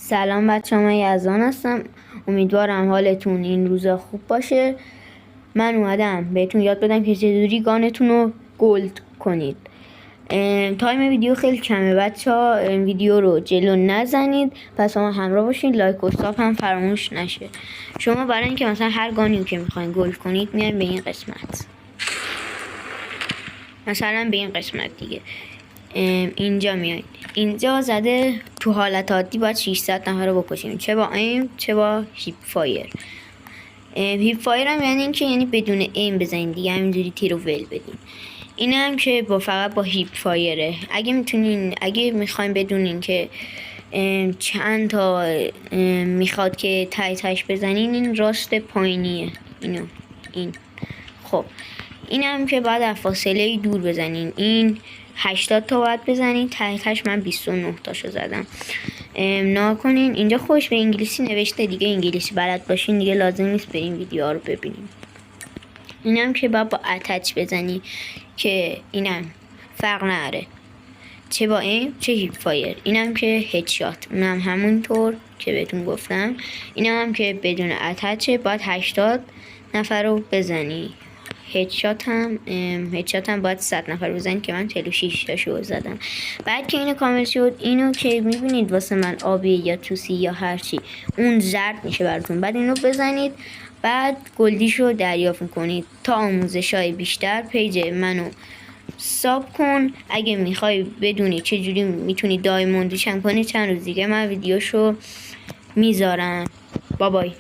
سلام بچه ها، من یزدان هستم. امیدوارم حالتون این روزا خوب باشه. من اومدم بهتون یاد بدم که چجوری گانتون رو گلد کنید. تایم ویدیو خیلی کمه بچه ها، ویدیو رو جلو نزنید، پس ما همراه باشین. لایک و ساب هم فراموش نشه. شما برای اینکه مثلا هر گانی که میخواین گلد کنید میاین به این قسمت، مثلا به این قسمت دیگه اینجا میایید. اینجا زده تو حالت عادی باید 600 نفر رو بکشیم، چه با ایم چه با هیپ فایر. هیپ فایر هم یعنی اینکه بدون ایم بزنید دیگه، همینجوری تیر رو ول بدین. این هم که فقط با هیپ فایره. اگه میخوایم بدونین که چند تا میخواد که تایتش بزنین، این راست پایینیه. این خب این هم که باید از فاصله دور بزنین. این 80 تا باید بزنین، تایتش من 29 تاشو زدم. ناکنین اینجا خوش به انگلیسی نوشته دیگه، انگلیسی بلد باشین دیگه لازم نیست بریم ویدیو رو ببینیم. اینم که باید با اتچ بزنی که اینم فرق نره، چه با ایم چه هیپ فایر. اینم که هدشات، اونم همونطور که بهتون گفتم. اینم هم که بدون اتچه باید 80 نفر رو بزنی. هدشات هم باید 100 نفر بزنید که من 46 تاشو زدم. بعد که اینو کامل شد، اینو که میبینید واسه من آبی یا توسی یا هرچی، اون زرد میشه براتون. بعد اینو بزنید، بعد گلدیشو دریافت میکنید. تا آموزشای بیشتر پیج منو ساب کن. اگه میخوای بدونی چجوری میتونی دایموندش هم کنی، چند روز دیگه من ویدیوشو میذارم. بابای.